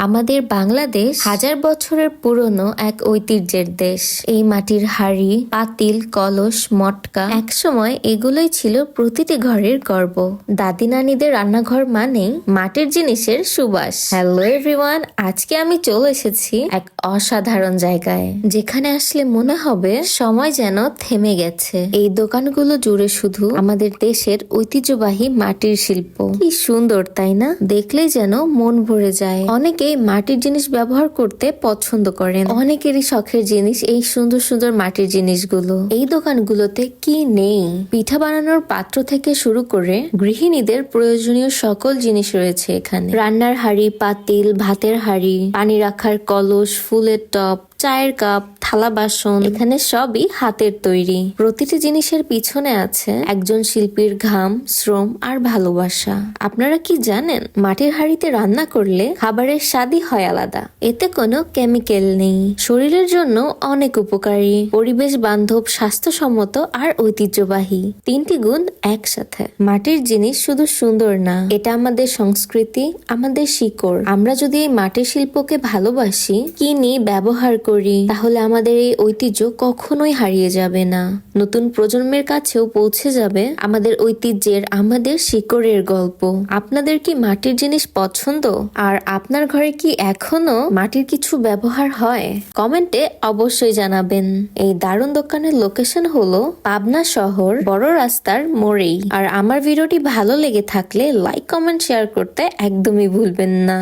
আমাদের বাংলাদেশ হাজার বছরের পুরনো এক ঐতিহ্যের দেশ। এই মাটির হাড়ি, পাতিল, কলস, মটকা একসময় এগুলোই ছিল প্রতিটি ঘরের গর্ব। দাদি নানিদের রান্নাঘর মানেই মাটির জিনিসের সুবাস। হ্যালো এভরিওয়ান, আজকে আমি চলে এসেছি এক অসাধারণ জায়গায়, যেখানে আসলে মনে হবে সময় যেন থেমে গেছে। এই দোকানগুলো জুড়ে শুধু আমাদের দেশের ঐতিহ্যবাহী মাটির শিল্প। কি সুন্দর তাই না? দেখলেই যেন মন ভরে যায়। অনেকেই মাটির জিনিস ব্যবহার করতে পছন্দ করেন, অনেকেরই শখের জিনিস এই সুন্দর সুন্দর মাটির জিনিসগুলো। এই দোকানগুলোতে কি নেই? পিঠা বানানোর পাত্র থেকে শুরু করে গৃহিণীদের প্রয়োজনীয় সকল জিনিস রয়েছে এখানে। রান্নার হাঁড়ি, পাতিল, ভাতের হাঁড়ি, পানি রাখার কলস, ফুলের টব, চায়ের কাপ, থালা বাসন, এখানে সবই হাতের তৈরি। প্রতিটি জিনিসের পিছনে আছে একজন শিল্পীর ঘাম, শ্রম আর ভালোবাসা। আপনারা কি জানেন, মাটির হাঁড়িতে রান্না করলে খাবারের স্বাদই হয় আলাদা। এতে কোনো কেমিক্যাল নেই, শরীরের জন্য অনেক উপকারী, পরিবেশ বান্ধব, স্বাস্থ্যসম্মত আর ঐতিহ্যবাহী। তিনটি গুণ একসাথে। মাটির জিনিস শুধু সুন্দর না, এটা আমাদের সংস্কৃতি, আমাদের শিকড়। আমরা যদি এই মাটির শিল্পকে ভালোবাসি, কিনি, ব্যবহার করি, তাহলে আমাদের এই ঐতিহ্য কখনোই হারিয়ে যাবে না। নতুন প্রজন্মের কাছেও পৌঁছে যাবে আমাদের ঐতিহ্যের, আমাদের শিকড়ের গল্প। আপনাদের কি মাটির জিনিস পছন্দ? আর আপনার ঘরে কি এখনো মাটির কিছু ব্যবহার হয়? কমেন্টে অবশ্যই জানাবেন। এই দারুণ দোকানের লোকেশন হলো পাবনা শহর, বড় রাস্তার মোড়েই। আর আমার ভিডিওটি ভালো লেগে থাকলে লাইক, কমেন্ট, শেয়ার করতে একদমই ভুলবেন না।